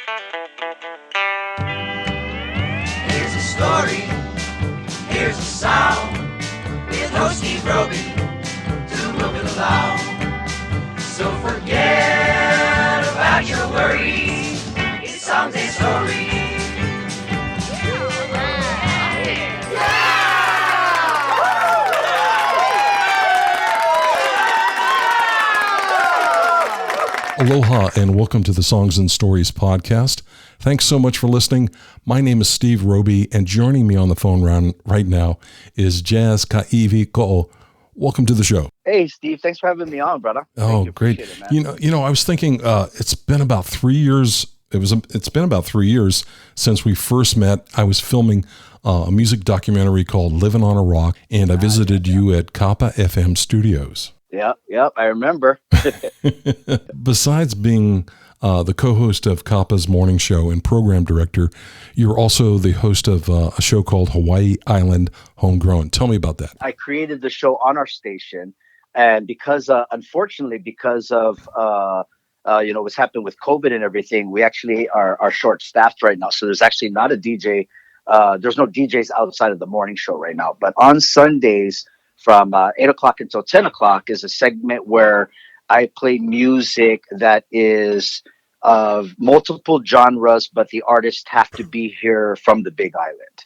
Here's a story, here's a sound, with host Steve Roby to move it along. So forget about your worries, it's songs and stories. Aloha and welcome to the Songs and Stories podcast. Thanks so much for listening. My name is Steve Roby, and joining me on the phone right now is Jaz Kaiwiko'o. Welcome to the show. Hey, Steve. Thanks for having me on, brother. Oh, great. It, man. You know, I was thinking it's been about 3 years. It's been about 3 years since we first met. I was filming a music documentary called Living on a Rock, and I visited you at Kappa FM Studios. Yep, I remember. Besides being the co-host of Kappa's morning show and program director, you're also the host of a show called Hawaii Island Homegrown. Tell me about that. I created the show on our station, and because, unfortunately, because of what's happened with COVID and everything, we actually are short-staffed right now. So there's actually not a DJ. There's no DJs outside of the morning show right now. But on Sundays, from 8 o'clock until 10 o'clock is a segment where I play music that is of multiple genres, but the artists have to be here from the Big Island.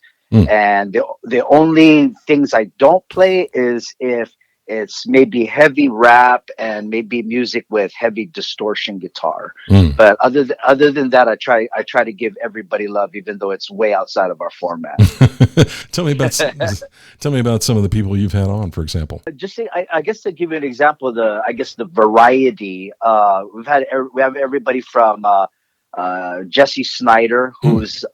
And the only things I don't play is if it's maybe heavy rap and maybe music with heavy distortion guitar. But other than that, I try to give everybody love, even though it's way outside of our format. Tell me about some of the people you've had on, for example. Just say, I guess to give you an example, the variety. We have everybody from Jesse Snyder, who's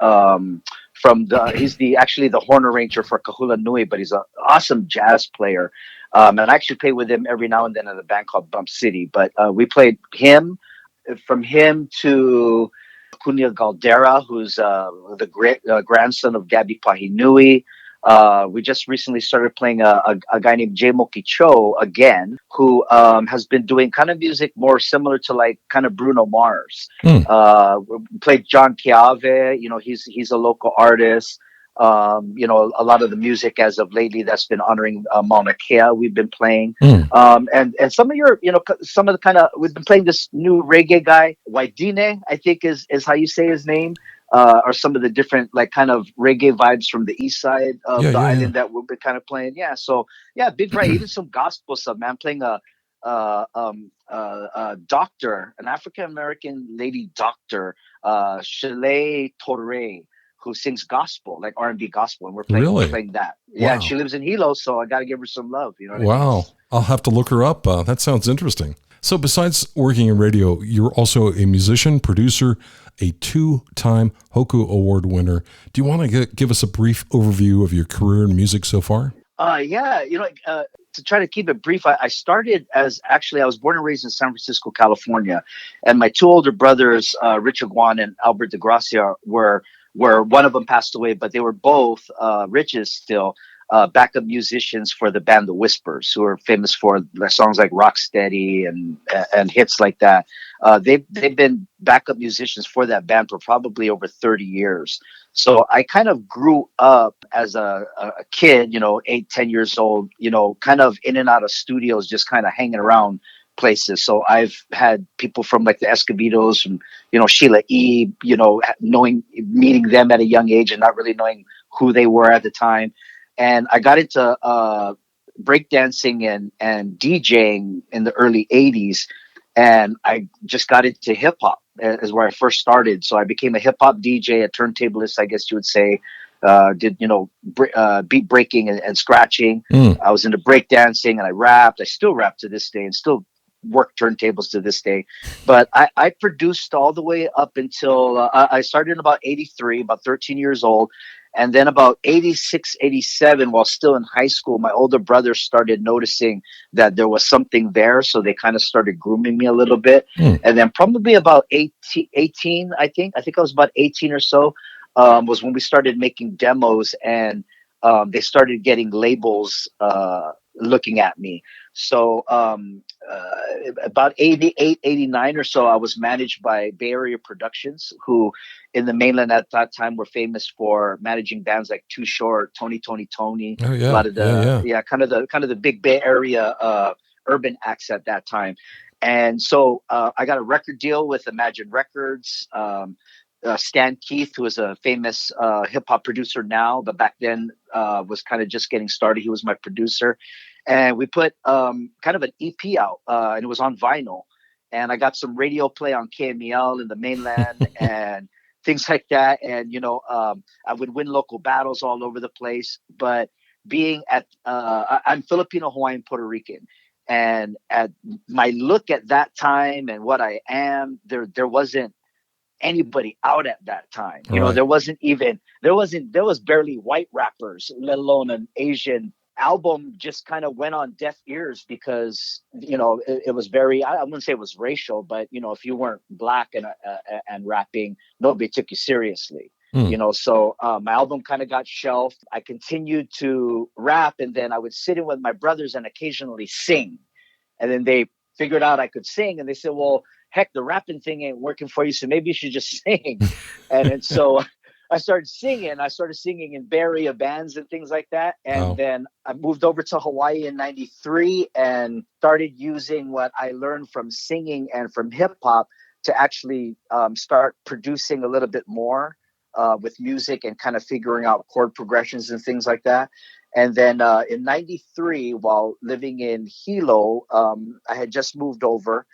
he's actually the horn arranger for Kahula Nui, but he's an awesome jazz player. And I actually play with him every now and then in a band called Bump City. But we played from him to Kunia Galdera, who's the great grandson of Gabby Pahinui. We just recently started playing a guy named Jay Moki Cho again, who has been doing kind of music more similar to like kind of Bruno Mars. We played John Keave. You know, he's a local artist. A lot of the music as of lately that's been honoring Mauna Kea we've been playing. And some of some of the kind of, we've been playing this new reggae guy, Waidine, I think is how you say his name. Are some of the different like kind of reggae vibes from the east side of the island that we've been kind of playing. Yeah, so yeah, big variety. Even some gospel stuff, man. Playing a doctor, an African American lady doctor, Shale Torre, who sings gospel, like R&B gospel, and we're playing that. Yeah, wow. She lives in Hilo, so I got to give her some love. You know what I mean? I'll have to look her up. That sounds interesting. So besides working in radio, you're also a musician, producer, a 2-time Hoku Award winner. Do you want to give us a brief overview of your career in music so far? To try to keep it brief, I started I was born and raised in San Francisco, California, and my two older brothers, Richard Guan and Albert DeGracia, were one of them passed away, but they were both Rich's still backup musicians for the band The Whispers, who are famous for their songs like Rocksteady and hits like that. They've been backup musicians for that band for probably over 30 years. So I kind of grew up as a kid, 8-10 years old, kind of in and out of studios, just kind of hanging around places. So I've had people from like the Escobedos, from Sheila E., meeting them at a young age and not really knowing who they were at the time. And I got into breakdancing and DJing in the early 80s, and I just got into hip hop is where I first started. So I became a hip hop DJ, a turntablist, I guess you would say. Did beat breaking and scratching. I was into breakdancing and I rapped. I still rap to this day and still work turntables to this day. But I produced all the way up until I started in about 83, about 13 years old. And then about 86, 87, while still in high school, my older brother started noticing that there was something there. So they kind of started grooming me a little bit. And then probably about 18, I think I was about 18 or so, was when we started making demos, and they started getting labels looking at me. So about 88, 89 or so, I was managed by Bay Area Productions, who in the mainland at that time were famous for managing bands like Too Short, Tony, Oh a yeah, lot of yeah, the kind of the big Bay Area urban acts at that time. And so I got a record deal with Imagine Records. Stan Keith, who is a famous hip hop producer now, but back then was kind of just getting started. He was my producer, and we put kind of an EP out, and it was on vinyl. And I got some radio play on KMEL in the mainland and things like that. And I would win local battles all over the place. But being at, I'm Filipino, Hawaiian, Puerto Rican. And at my look at that time and what I am, there wasn't anybody out at that time. Right. There was barely white rappers, let alone an Asian. Album just kind of went on deaf ears because it was very, I wouldn't say it was racial, but if you weren't black and rapping, nobody took you seriously. Mm. So my album kind of got shelved. I continued to rap, and then I would sit in with my brothers and occasionally sing. And then they figured out I could sing, and they said, well, heck, the rapping thing ain't working for you, so maybe you should just sing. And so I started singing. I started singing in Bay Area bands and things like that. And Wow. then I moved over to Hawaii in 93 and started using what I learned from singing and from hip hop to actually start producing a little bit more with music and kind of figuring out chord progressions and things like that. And then in 93, while living in Hilo, I had just moved over,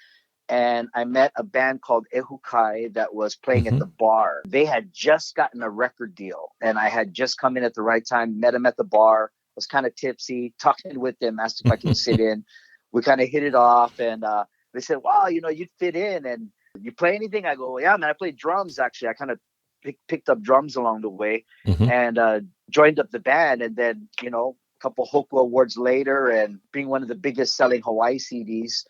and I met a band called Ehukai that was playing at the bar. They had just gotten a record deal, and I had just come in at the right time, met them at the bar, was kind of tipsy, talking with them, asked if I could sit in. We kind of hit it off, and they said, wow, you'd fit in, and you play anything? I go, yeah, man, I play drums, actually. I kind of picked up drums along the way and joined up the band. And then, a couple Hoku Awards later, and being one of the biggest selling Hawaii CDs,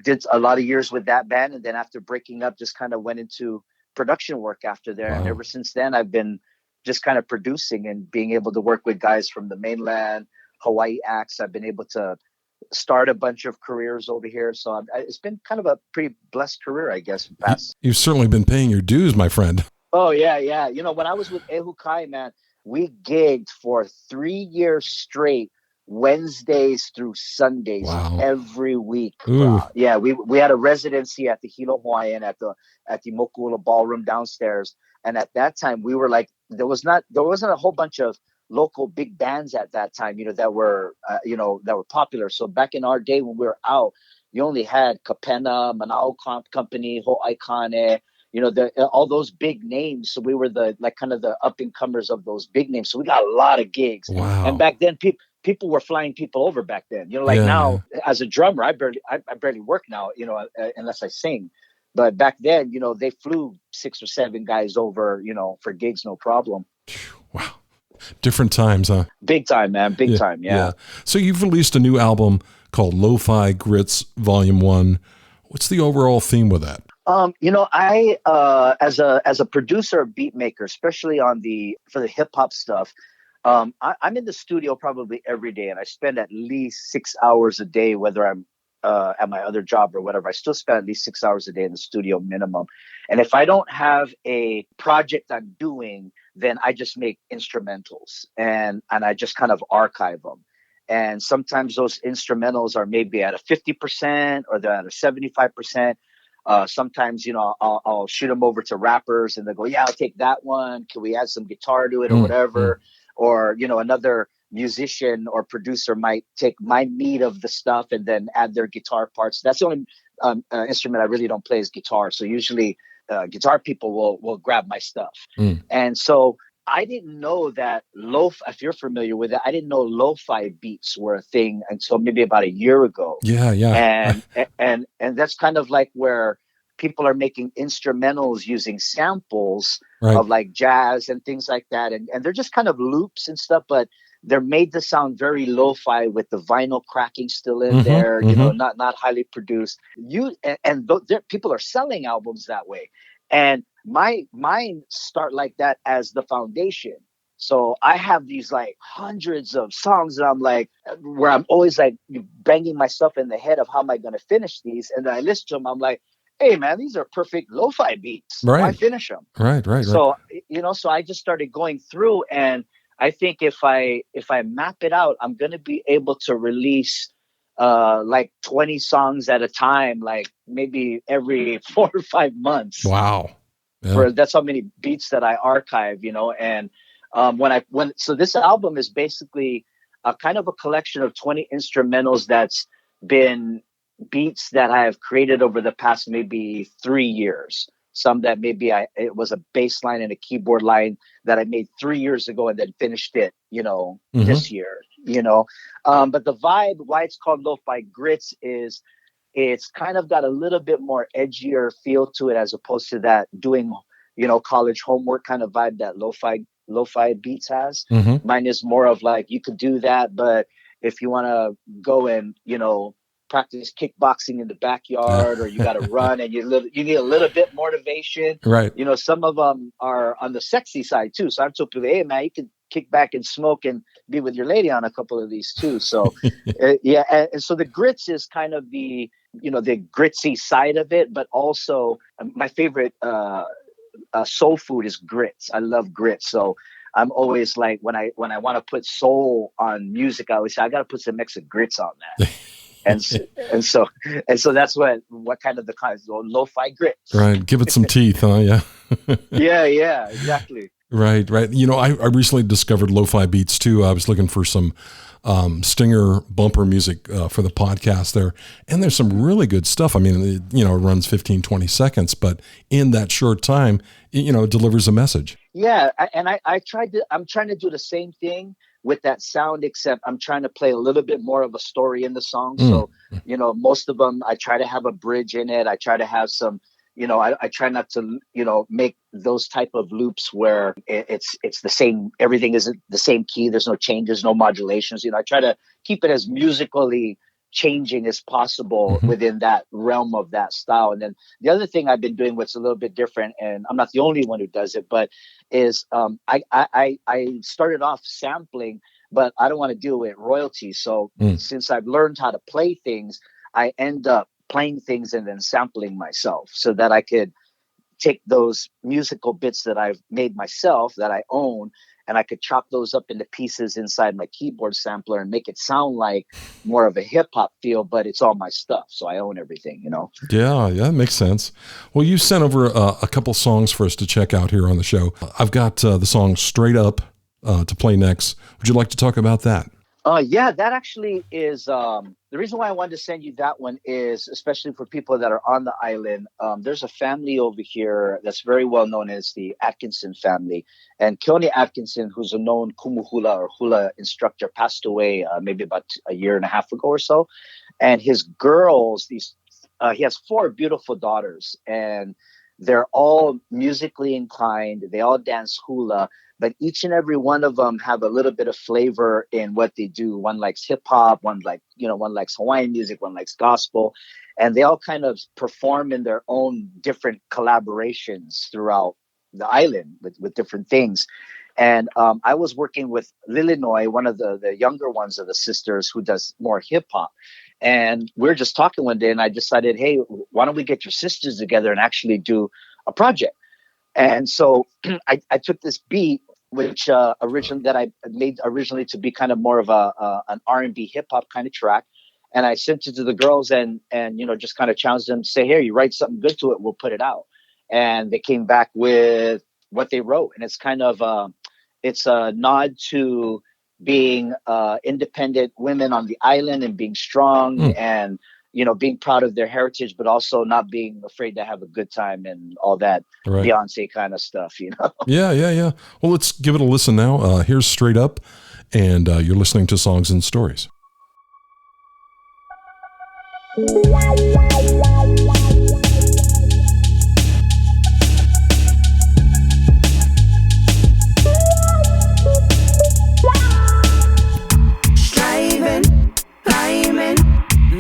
did a lot of years with that band. And then after breaking up, just kind of went into production work after there. Wow. And ever since then, I've been just kind of producing and being able to work with guys from the mainland, Hawaii acts. I've been able to start a bunch of careers over here. So it's been kind of a pretty blessed career, I guess. You've certainly been paying your dues, my friend. Oh, yeah. When I was with Ehukai, man, we gigged for 3 years straight, Wednesdays through Sundays, every week. Yeah, we had a residency at the Hilo Hawaiian at the Moku'ula Ballroom downstairs. And at that time, we were like, there wasn't a whole bunch of local big bands at that time, that were popular. So back in our day when we were out, you only had Kapena, Manao Company, Ho'aikane, all those big names. So we were the up and comers of those big names. So we got a lot of gigs. Wow. And back then, people were flying people over back then. Now, as a drummer, I barely work now, unless I sing. But back then, they flew 6 or 7 guys over, for gigs, no problem. Wow. Different times, huh? Big time, man. Big time. Yeah. So you've released a new album called Lo-Fi Grits Volume 1. What's the overall theme with that? I as a producer, beat maker, especially for the hip hop stuff, I'm in the studio probably every day, and I spend at least 6 hours a day, whether I'm at my other job or whatever. I still spend at least 6 hours a day in the studio minimum. And if I don't have a project I'm doing, then I just make instrumentals and I just kind of archive them. And sometimes those instrumentals are maybe at a 50% or they're at a 75%. Sometimes, I'll shoot them over to rappers and they go, yeah, I'll take that one. Can we add some guitar to it or whatever? Or, another musician or producer might take my meat of the stuff and then add their guitar parts. That's the only instrument I really don't play is guitar. So usually guitar people will grab my stuff. And so I didn't know that if you're familiar with it, I didn't know lo-fi beats were a thing until maybe about a year ago. Yeah. And that's kind of like where people are making instrumentals using samples of like jazz and things like that. And they're just kind of loops and stuff, but they're made to sound very lo-fi with the vinyl cracking still in there, not highly produced. People are selling albums that way. And mine start like that as the foundation. So I have these like hundreds of songs that I'm like, where I'm always like banging myself in the head of how am I going to finish these? And then I listen to them. I'm like, hey man, these are perfect lo-fi beats. Why Right. finish them? Right. So, so I just started going through, and I think if I map it out, I'm going to be able to release like 20 songs at a time, like maybe every 4 or 5 months. Wow. Yeah. For that's how many beats that I archive, and so this album is basically a kind of a collection of 20 instrumentals that's been beats that I have created over the past maybe 3 years. Some that maybe it was a bass line and a keyboard line that I made 3 years ago and then finished it, this year, but the vibe, why it's called Lo-Fi Grits, is it's kind of got a little bit more edgier feel to it, as opposed to that doing, college homework kind of vibe that lo-fi beats has. Mine is more of like, you could do that, but if you want to go and, practice kickboxing in the backyard, or you got to run and you need a little bit motivation. Right. Some of them are on the sexy side too. So I'm told people, hey man, you can kick back and smoke and be with your lady on a couple of these too. So yeah. And so the grits is kind of the gritsy side of it, but also my favorite soul food is grits. I love grits. So I'm always like, when I want to put soul on music, I always say I got to put some mix of grits on that. and so that's what kind of the lo-fi grits. Right. Give it some teeth, huh? Yeah. yeah, exactly. Right. I recently discovered lo-fi beats too. I was looking for some stinger bumper music for the podcast there, and there's some really good stuff. I mean, it runs 15, 20 seconds, but in that short time, it delivers a message. Yeah. I'm trying to do the same thing with that sound, except I'm trying to play a little bit more of a story in the song. So, most of them, I try to have a bridge in it. I try to have some, I try not to, make those type of loops where it's the same. Everything is the same key. There's no changes, no modulations. I try to keep it as musically changing as possible within that realm of that style. And then the other thing I've been doing, what's a little bit different, and I'm not the only one who does it, but is I started off sampling, but I don't want to deal with royalties. So since I've learned how to play things, I end up playing things and then sampling myself, so that I could take those musical bits that I've made myself, that I own, and I could chop those up into pieces inside my keyboard sampler and make it sound like more of a hip hop feel, but it's all my stuff. So I own everything, Yeah, that makes sense. Well, you sent over a couple songs for us to check out here on the show. I've got the song Straight Up to play next. Would you like to talk about that? Yeah, that actually is the reason why I wanted to send you that one is, especially for people that are on the island, there's a family over here that's very well known as the Atkinson family. And Keone Atkinson, who's a known kumu-hula or hula instructor, passed away maybe about a year and a half ago or so. And his girls, he has 4 beautiful daughters, and they're all musically inclined. They all dance hula. But each and every one of them have a little bit of flavor in what they do. One likes hip hop, one likes Hawaiian music, one likes gospel, and they all kind of perform in their own different collaborations throughout the island with different things. And I was working with Lilinoy, one of the younger ones of the sisters, who does more hip hop. And we were just talking one day, and I decided, hey, why don't we get your sisters together and actually do a project? And so I took this beat, which originally I made to be kind of more of an R&B hip hop kind of track, and I sent it to the girls and just kind of challenged them to say, "Here, you write something good to it, we'll put it out." And they came back with what they wrote, and it's kind of it's a nod to being independent women on the island and being strong and being proud of their heritage, but also not being afraid to have a good time and all that Beyonce kind of stuff, Yeah. Well, let's give it a listen now. Here's Straight Up, and you're listening to Songs and Stories. Striving, climbing,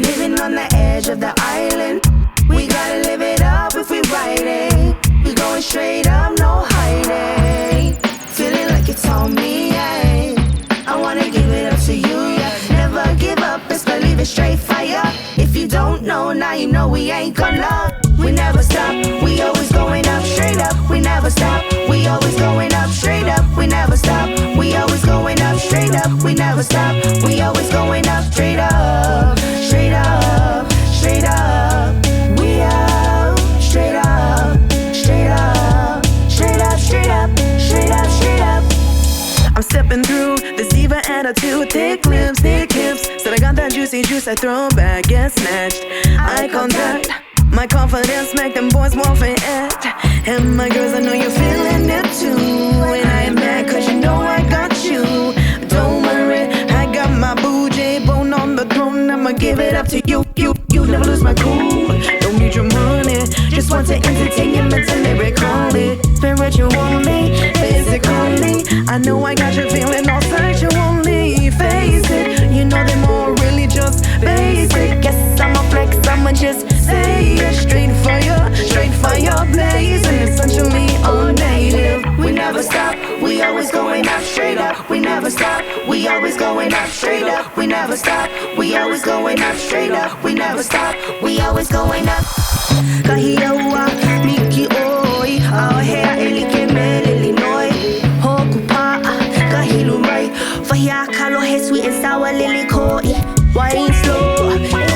living on the edge of the island. We gotta live it up if we ride it. We going straight up, no hiding. Feeling like it's on me. gonna. We never stop, we always going up, straight up. We never stop, we always going up, straight up. We never stop, we always going up, straight up. We never stop, we always going up, straight up, straight up, straight up. We out, straight up, straight up, straight up, straight up, straight up, straight up. I'm stepping through this diva attitude, thick lips, thick hips. Said I got that juicy juice, I throw back, get snatched. Eye contact, my confidence make them boys more for it. And my girls, I know you're feeling it too. And I ain't mad cause you know I got you. Don't worry, I got my boo J bone on the throne. I'ma give it up to you, you never lose my cool. Don't need your money, just want to entertain you mentally, lyrically, spiritually, physically. I know I got you feeling all sexually. Face it, you know they're more really just basic. Guess I'ma flex, I'ma just say it. Straight fire blaze, and essentially all native. We never stop, we always going up, straight up. We never stop, we always going up, straight up. We never stop, we always going up, straight up. We never stop, we always going up. Kahiaua, Miki Oi, our hair, Elikeme, Illinois. Hoku Kahilu right, Fahia Kalo, hey, sweet and sour, Lily Koi. Wine slow,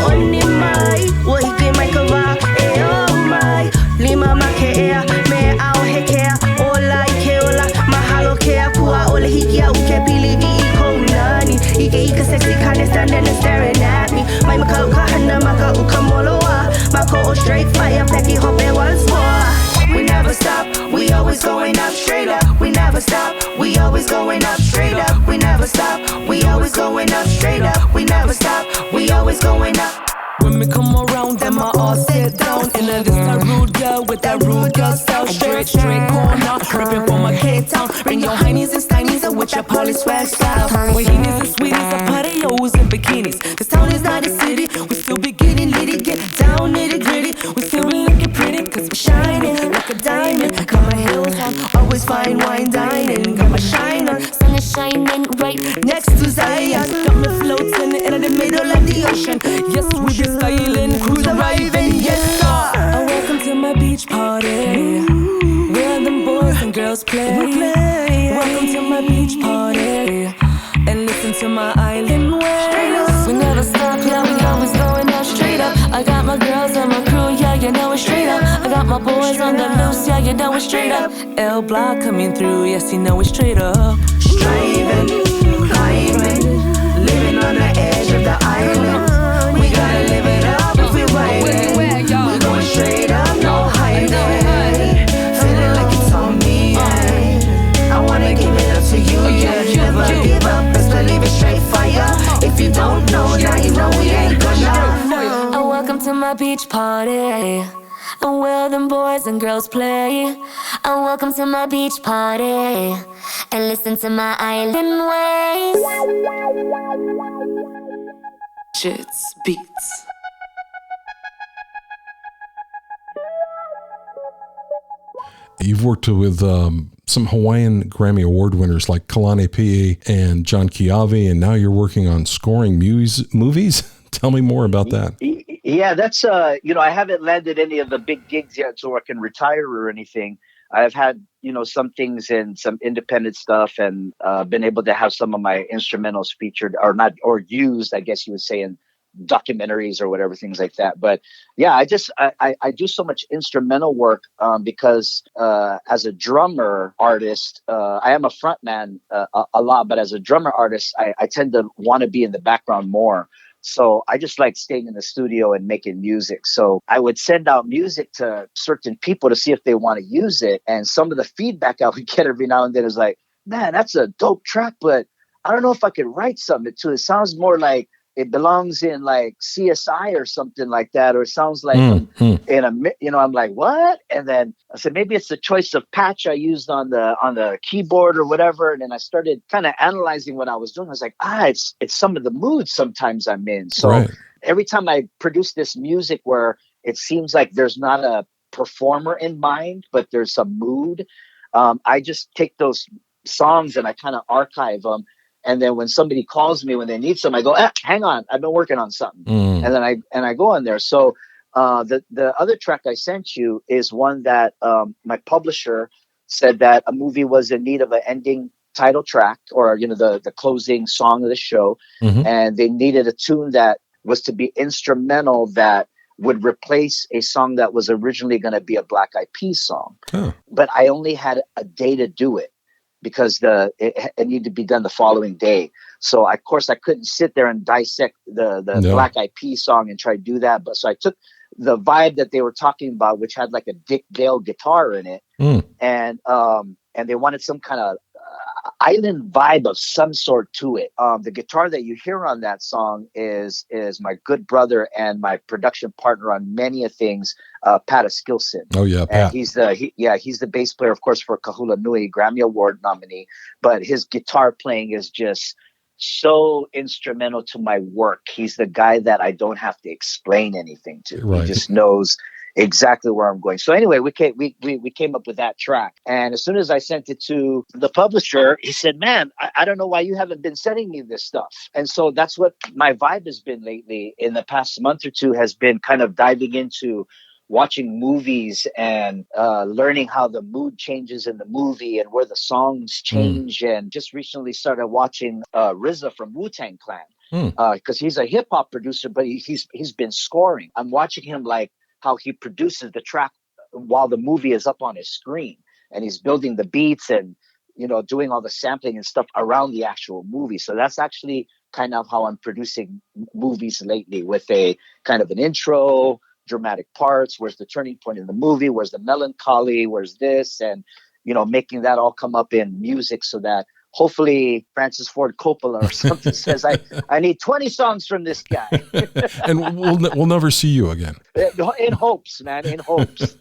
on my, what he can make a rock, oh my. Lima makea, me au hekea, ola ikeola, mahalo kea, kua ola hikia, uke pili vi iko nani. Ika sexy kinda standing and staring at me. My maka ukahana, maka ukamoloa, mako straight fire, Becky hope once more. We never stop, we always going up, straight up. We never stop, we always going up, straight up. We never stop, we always going up, straight up. We never stop, we always going up. When me come around, them I all sit down. In a this a rude girl with that rude girl style. Straight corner, ripping from my K-town. Bring your heinies and steinies and with your poly swag style. Wahinis and sweeties, and patios and bikinis. This town is not a city, we still be getting litty. Get down nitty gritty, we still be looking pretty. Cause we shining like a diamond. Got my heels on, always fine wine dining. Got my shine on, sun is shining right next to Zion. Got me floating in the middle of the ocean. Yes, we be styling, cruise arriving, yes sir. Welcome to my beach party, where them boys and girls play. Welcome to my beach party, and listen to my island waves. We never stop, yeah, we always going up, straight up. I got my girls and my crew, yeah, you know it's straight up. I got my boys on the loose, yeah, you know it's straight up. L Block coming through, yes, you know it's straight up. Striving, climbing, living on the edge of the island. We gotta live it up if we ride it. We're going straight up, no hiding. Feeling like it's on me, yeah. I wanna give it up to you, yeah. Never give up, best believe it, straight fire. If you don't know, now you know we ain't gonna. And welcome to my beach party, and where them boys and girls play. And welcome to my beach party, and listen to my island ways. Shits beats. You've worked with some Hawaiian Grammy Award winners like Kalane Pie and John Kiawe, and now you're working on scoring movies. Tell me more about that. Yeah, that's I haven't landed any of the big gigs yet, so I can retire or anything. I've had some things and some independent stuff, and been able to have some of my instrumentals featured or used, I guess you would say, in documentaries or whatever, things like that. But yeah, I do so much instrumental work because as a drummer artist, I am a frontman a lot, but as a drummer artist, I tend to want to be in the background more. So I just like staying in the studio and making music. So I would send out music to certain people to see if they want to use it. And some of the feedback I would get every now and then is like, man, that's a dope track, but I don't know if I could write something to it. It sounds more like it belongs in like CSI or something like that, or it sounds like in a, I'm like, what? And then I said, maybe it's the choice of patch I used on the keyboard or whatever. And then I started kind of analyzing what I was doing. I was like, it's some of the moods sometimes I'm in. So every time I produce this music where it seems like there's not a performer in mind, but there's some mood, I just take those songs and I kind of archive them. And then when somebody calls me when they need some, I go, hang on, I've been working on something. And then I go in there. So The other track I sent you is one that my publisher said that a movie was in need of an ending title track, or the closing song of the show, and they needed a tune that was to be instrumental that would replace a song that was originally going to be a Black Eyed Peas song. But I only had a day to do it because it needed to be done the following day. So of course I couldn't sit there and dissect the Black Eyed Peas song and try to do that. But so I took the vibe that they were talking about, which had like a Dick Dale guitar in it, and they wanted some kind of island vibe of some sort to it. The guitar that you hear on that song is my good brother and my production partner on many of things, Pat Skilson. Oh yeah, Pat. And he's the bass player, of course, for Kahula Nui, Grammy Award nominee. But his guitar playing is just so instrumental to my work. He's the guy that I don't have to explain anything to. Right. He just knows exactly where I'm going. So anyway, we came up with that track. And as soon as I sent it to the publisher, he said, man, I don't know why you haven't been sending me this stuff. And so that's what my vibe has been lately in the past month or two, has been kind of diving into watching movies and learning how the mood changes in the movie and where the songs change. And just recently started watching RZA from Wu-Tang Clan because he's a hip hop producer, but he's been scoring. I'm watching him like how he produces the track while the movie is up on his screen, and he's building the beats and, doing all the sampling and stuff around the actual movie. So that's actually kind of how I'm producing movies lately, with a kind of an intro, dramatic parts. Where's the turning point in the movie? Where's the melancholy? Where's this? And, making that all come up in music so that hopefully Francis Ford Coppola or something says, I need 20 songs from this guy. And we'll never see you again. In hopes, man, in hopes.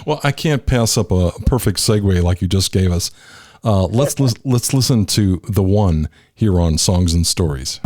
Well, I can't pass up a perfect segue like you just gave us. Let's listen to The One here on Songs and Stories.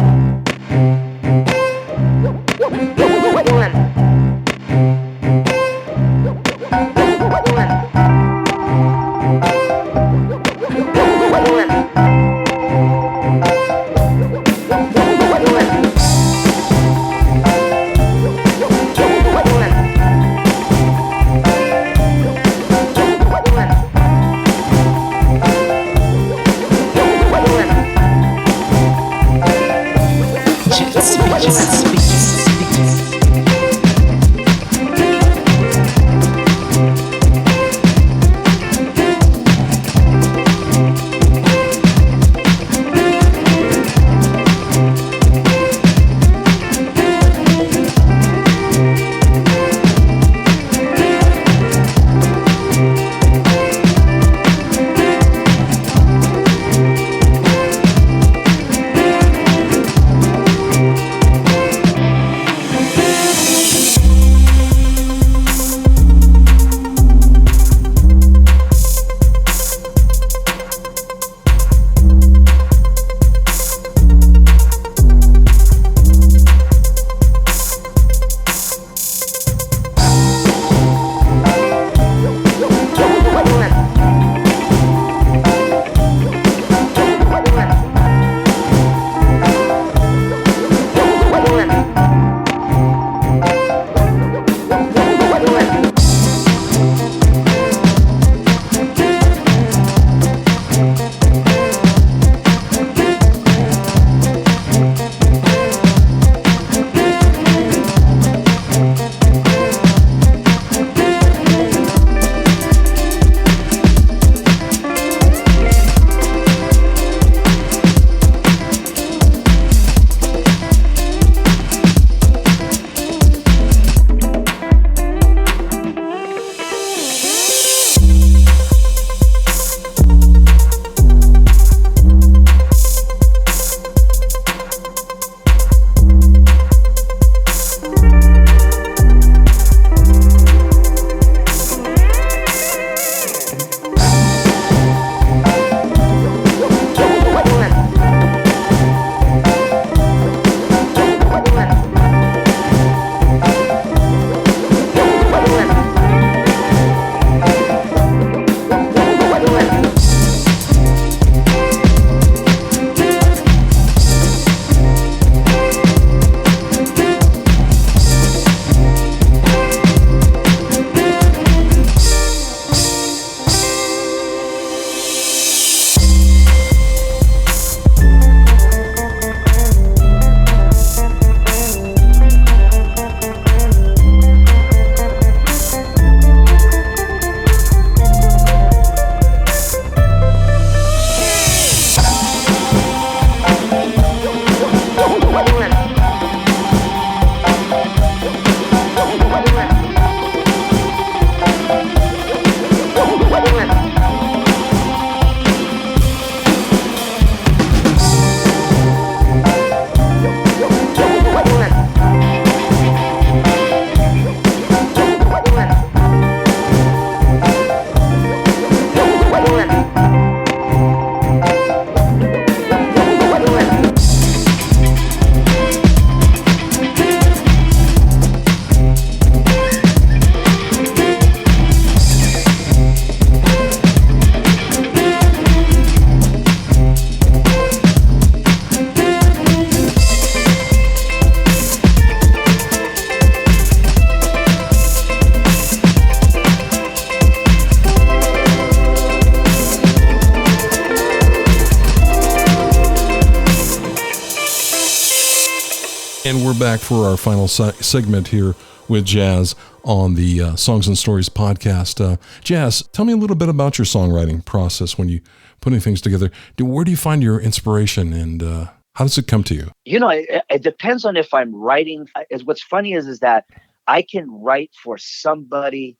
And we're back for our final segment here with Jaz on the Songs and Stories podcast. Jaz, tell me a little bit about your songwriting process when you putting things together. Where do you find your inspiration, and how does it come to you? You know, it depends on if I'm writing. What's funny is that I can write for somebody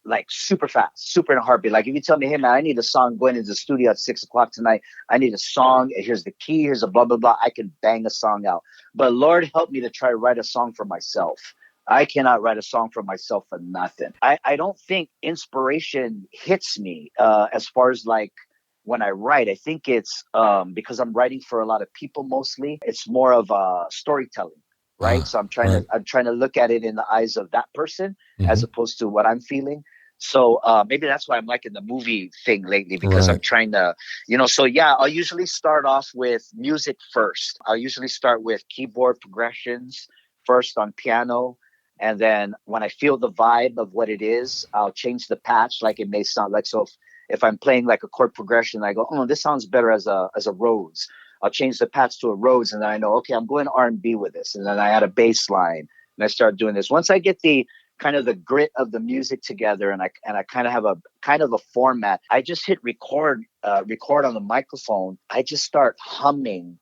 like super fast, super in a heartbeat. Like if you tell me, hey man, I need a song going into the studio at 6:00 tonight. I need a song. Here's the key. Here's a blah, blah, blah. I can bang a song out. But Lord help me to try to write a song for myself. I cannot write a song for myself for nothing. I don't think inspiration hits me as far as like when I write. I think it's because I'm writing for a lot of people mostly. It's more of storytelling. Right. So I'm trying to look at it in the eyes of that person as opposed to what I'm feeling. So maybe that's why I'm liking the movie thing lately, because I'm trying to, so yeah, I'll usually start off with music first. I'll usually start with keyboard progressions first on piano. And then when I feel the vibe of what it is, I'll change the patch. Like it may sound like, so if I'm playing like a chord progression, I go, oh, this sounds better as a Rhodes. I'll change the patch to a Rhodes, and then I know, okay, I'm going R&B with this. And then I add a bass line, and I start doing this. Once I get the kind of the grit of the music together, and I kind of have a format, I just hit record on the microphone. I just start humming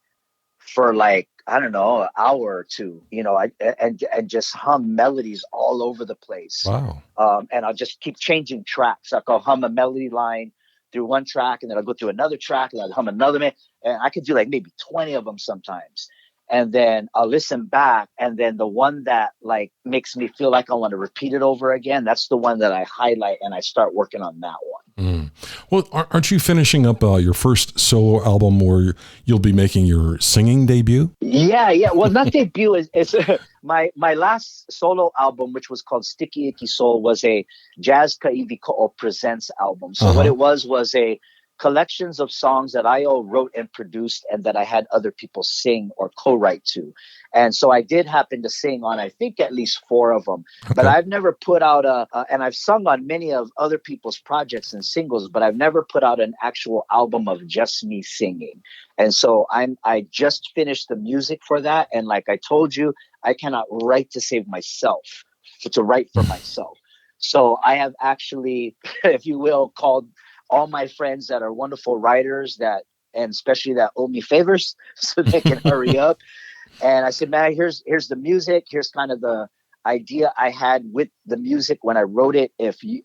for like, I don't know, an hour or two, and just hum melodies all over the place. Wow. And I'll just keep changing tracks. Like I'll hum a melody line through one track, and then I'll go through another track, and I'll hum another man. And I could do like maybe 20 of them sometimes. And then I'll listen back, and then the one that like makes me feel like I want to repeat it over again, that's the one that I highlight, and I start working on that one. Well, aren't you finishing up your first solo album where you'll be making your singing debut? Yeah. Well, not debut. It's my last solo album, which was called Sticky Icky Soul, was a Jaz Kaiwiko'o Presents album. So what it was a collections of songs that I all wrote and produced, and that I had other people sing or co-write to. And so I did happen to sing on, I think, at least 4 of them. Okay. But I've never put out and I've sung on many of other people's projects and singles, but I've never put out an actual album of just me singing. And so I just finished the music for that. And like I told you, I cannot write to save myself, to write for myself. So I have actually, if you will, called all my friends that are wonderful writers and especially that owe me favors so they can hurry up. And I said, man, here's the music. Here's kind of the idea I had with the music when I wrote it.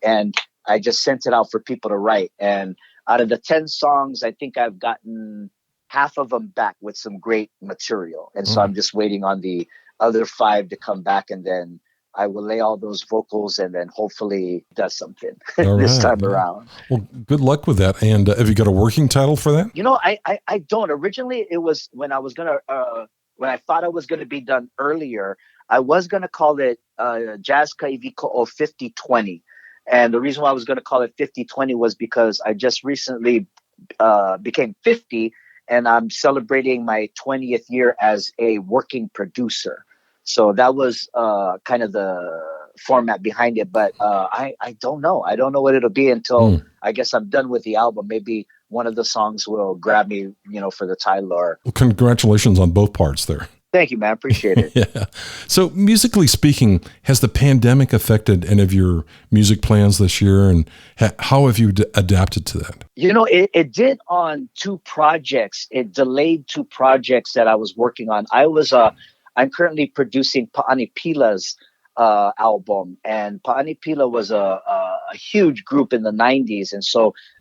And I just sent it out for people to write. And out of the 10 songs, I think I've gotten half of them back with some great material. And so I'm just waiting on the other 5 to come back, and then I will lay all those vocals, and then hopefully does something this time around. Well, good luck with that. And have you got a working title for that? I don't. Originally, it was when I was going to, when I thought I was going to be done earlier, I was going to call it Jaz Kaiwiko'o 5020. And the reason why I was going to call it 5020 was because I just recently became 50, and I'm celebrating my 20th year as a working producer. So that was kind of the format behind it. But I don't know. I don't know what it'll be until I guess I'm done with the album. Maybe one of the songs will grab me, for the title. Or well, congratulations on both parts there. Thank you, man. Appreciate it. Yeah. So musically speaking, has the pandemic affected any of your music plans this year? And how have you adapted to that? It did on 2 projects. It delayed 2 projects that I was working on. I'm currently producing Pa'ani Pila's album, and Pa'ani Pila was a huge group in the 90s,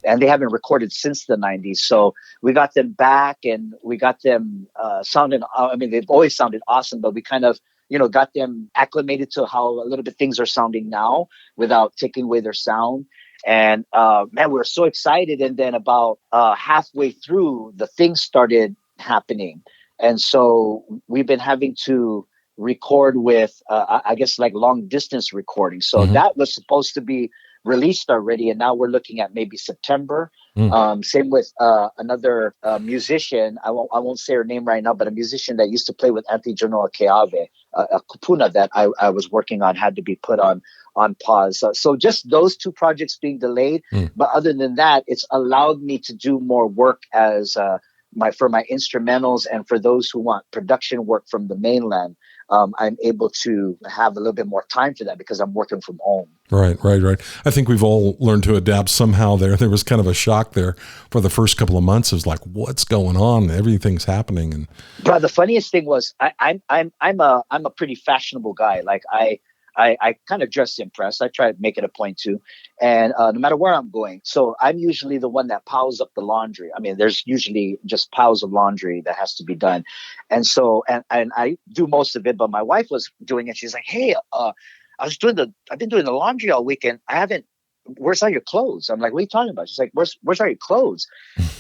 and they haven't recorded since the 90s. So we got them back, and we got them sounding. I mean, they've always sounded awesome, but we kind of got them acclimated to how a little bit things are sounding now without taking away their sound. And man, we were so excited. And then about halfway through, the things started happening. And so we've been having to record with, I guess, like long distance recording. So that was supposed to be released already. And now we're looking at maybe September. Same with another musician. I won't say her name right now, but a musician that used to play with Auntie Genoa Keave, a kupuna that I was working on had to be put on pause. So just those 2 projects being delayed. But other than that, it's allowed me to do more work as for my instrumentals and for those who want production work from the mainland, I'm able to have a little bit more time for that because I'm working from home. Right. I think we've all learned to adapt somehow there. There was kind of a shock there for the first couple of months. It was like, what's going on? Everything's happening. And but the funniest thing was I'm a pretty fashionable guy. Like I kind of dress to impress. I try to make it a point to, and no matter where I'm going. So I'm usually the one that piles up the laundry. I mean, there's usually just piles of laundry that has to be done. And so, and I do most of it, but my wife was doing it. She's like, hey, I've been doing the laundry all weekend. Where's all your clothes? I'm like, what are you talking about? She's like, where's all your clothes?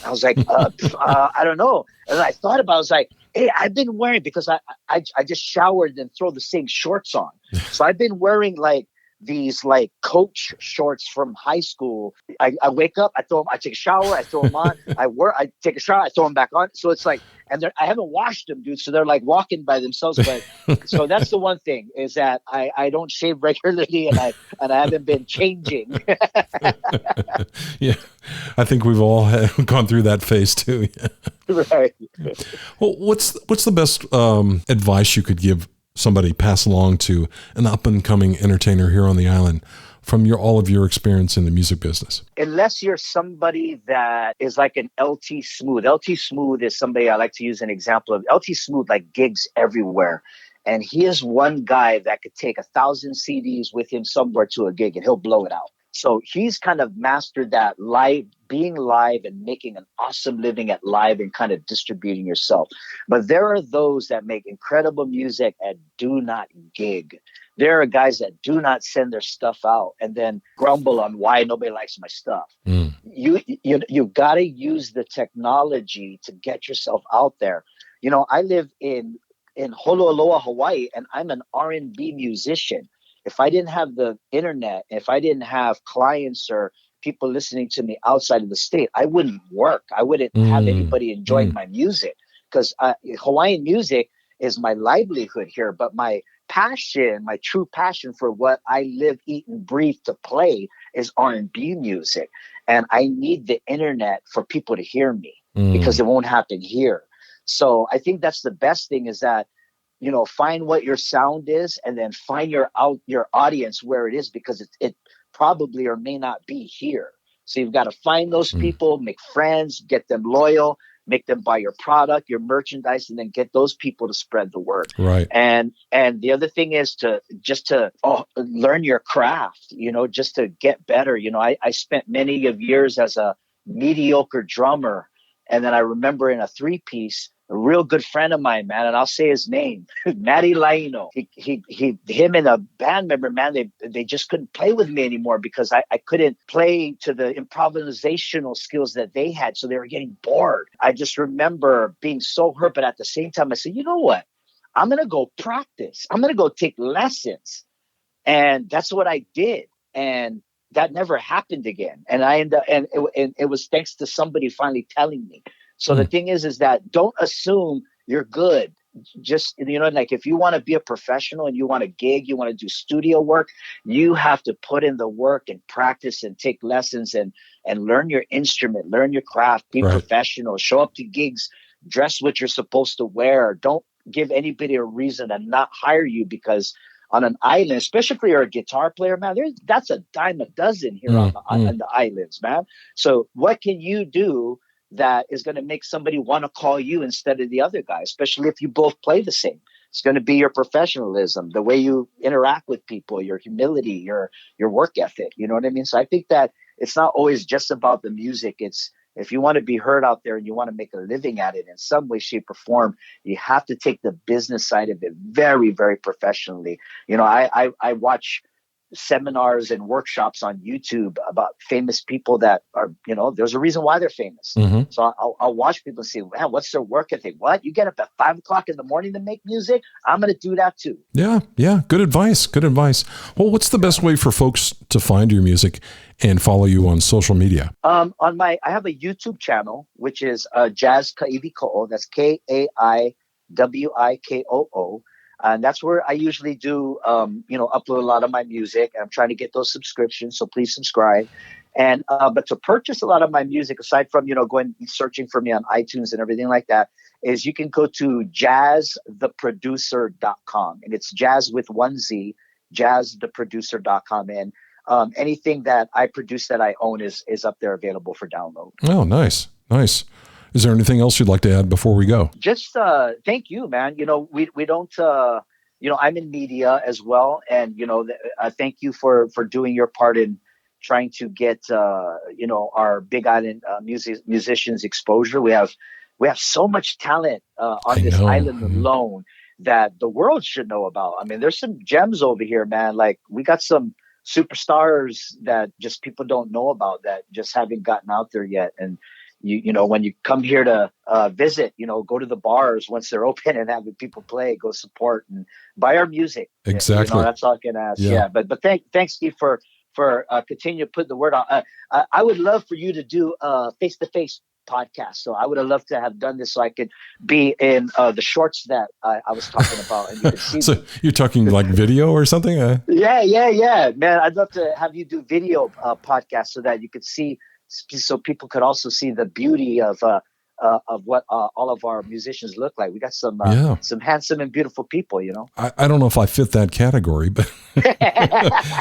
I was like, I don't know. And then I thought about it. I was like, hey, I've been wearing, because I just showered and throw the same shorts on. So I've been wearing like these like coach shorts from high school. I wake up, I take a shower, I throw them on. I take a shower, I throw them back on. So it's like, and I haven't washed them, dude. So they're like walking by themselves. But so that's the one thing, is that I don't shave regularly, and I haven't been changing. yeah, I think we've all gone through that phase too. Right. Well, what's the best advice you could give somebody, pass along to an up and coming entertainer here on the island from all of your experience in the music business? Unless you're somebody that is like an LT Smooth. LT Smooth is somebody I like to use an example of. LT Smooth like gigs everywhere. And he is one guy that could take 1,000 CDs with him somewhere to a gig and he'll blow it out. So he's kind of mastered that being live and making an awesome living at live and kind of distributing yourself. But there are those that make incredible music and do not gig. There are guys that do not send their stuff out and then grumble on why nobody likes my stuff. Mm. You've got to use the technology to get yourself out there. You know, I live in Holualoa, Hawaii, and I'm an R&B musician. If I didn't have the internet, if I didn't have clients or people listening to me outside of the state, I wouldn't work. I wouldn't have anybody enjoying my music, because Hawaiian music is my livelihood here. But my passion, my true passion for what I live, eat, and breathe to play is R&B music. And I need the internet for people to hear me because it won't happen here. So I think that's the best thing, is that, you know, find what your sound is and then find your audience where it is, because it probably or may not be here. So you've got to find those people, make friends, get them loyal, make them buy your product, your merchandise, and then get those people to spread the word. Right. And the other thing is to learn your craft, you know, just to get better. You know, I spent many of years as a mediocre drummer. And then I remember in a 3-piece, a real good friend of mine, man, and I'll say his name, Matty Laino. Him and a band member, man, they just couldn't play with me anymore because I couldn't play to the improvisational skills that they had. So they were getting bored. I just remember being so hurt, but at the same time, I said, you know what? I'm going to go practice. I'm going to go take lessons. And that's what I did. And that never happened again. And I ended up, and it was thanks to somebody finally telling me. So the thing is that don't assume you're good. Just, you know, like if you want to be a professional and you want to gig, you want to do studio work, you have to put in the work and practice and take lessons and learn your instrument, learn your craft, be professional, show up to gigs, dress what you're supposed to wear. Don't give anybody a reason to not hire you, because on an island, especially if you're a guitar player, man, that's a dime a dozen here on the islands, man. So what can you do that is going to make somebody want to call you instead of the other guy, especially if you both play the same? It's going to be your professionalism, the way you interact with people, your humility, your work ethic. You know what I mean? So I think that it's not always just about the music. It's, if you want to be heard out there and you want to make a living at it in some way, shape, or form, you have to take the business side of it very, very professionally. You know, I watch seminars and workshops on YouTube about famous people that are, you know, there's a reason why they're famous. So I'll watch people and say, man, what's their work ethic? What? You get up at 5 o'clock in the morning to make music? I'm going to do that too. Yeah. Good advice. Well, what's the best way for folks to find your music and follow you on social media? I have a YouTube channel, which is Jaz Kaiwiko'o. That's Kaiwikoo. And that's where I usually do, upload a lot of my music. I'm trying to get those subscriptions, so please subscribe. And but to purchase a lot of my music, aside from going searching for me on iTunes and everything like that, is you can go to jazztheproducer.com, and it's jazz with one Z, jazztheproducer.com, and anything that I produce that I own is up there available for download. Oh, nice. Is there anything else you'd like to add before we go? Just thank you, man. We don't. I'm in media as well, and thank you for doing your part in trying to get our Big Island musicians exposure. We have so much talent on this island alone that the world should know about. I mean, there's some gems over here, man. Like, we got some superstars that just people don't know about, that just haven't gotten out there yet. And when you come here to visit, go to the bars once they're open and having people play, go support and buy our music. Exactly. That's all I can ask. Yeah. But thanks, Steve, for continue to put the word out. I would love for you to do face-to-face podcast. So I would have loved to have done this so I could be in the shorts that I was talking about. And you could see so you're talking like video or something? Yeah. Man, I'd love to have you do video podcast so that you could see, so people could also see the beauty of what all of our musicians look like. We got some handsome and beautiful people, I don't know if I fit that category, but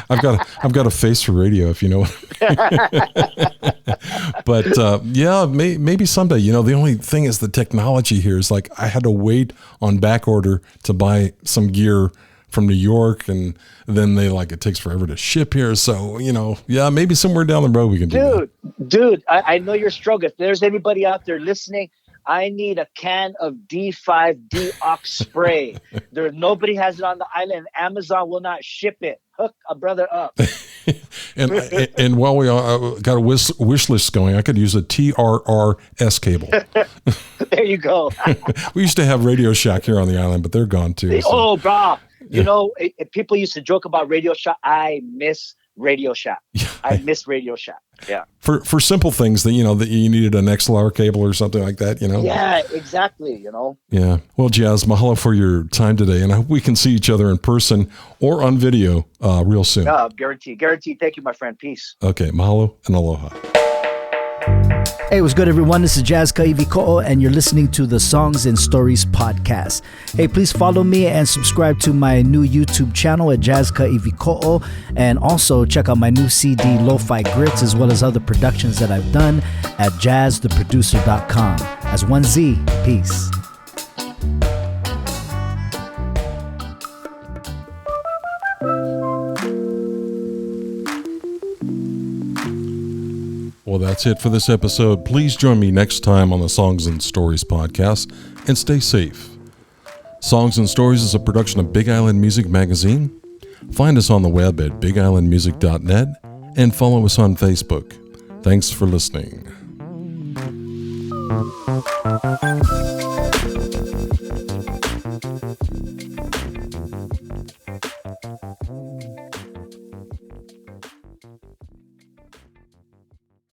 I've got a face for radio, if you know. But maybe someday. The only thing is the technology here is like I had to wait on back order to buy some gear from New York, and then it takes forever to ship here. So, maybe somewhere down the road we can do that. Dude, I know you're struggling. If there's anybody out there listening, I need a can of D5 Deox spray. Nobody has it on the island. Amazon will not ship it. Hook a brother up. and while we got a wish list going, I could use a TRRS cable. There you go. We used to have Radio Shack here on the island, but they're gone too. So. Oh, bro. People used to joke about Radio Shack. I miss Radio Shack. I miss Radio Shack. Yeah. For simple things that you needed an XLR cable or something like that. Yeah, exactly. Yeah. Well, Jaz, mahalo for your time today, and I hope we can see each other in person or on video real soon. Guarantee. Thank you, my friend. Peace. Okay. Mahalo and aloha. Hey, what's good, everyone? This is Jaz Kaiwiko'o, and you're listening to the Songs and Stories podcast. Hey, please follow me and subscribe to my new YouTube channel at Jaz Kaiwiko'o, and also check out my new CD, Lo-Fi Grits, as well as other productions that I've done at jazztheproducer.com. As one Z. Peace. Well, that's it for this episode. Please join me next time on the Songs and Stories podcast, and stay safe. Songs and Stories is a production of Big Island Music Magazine. Find us on the web at bigislandmusic.net and follow us on Facebook. Thanks for listening.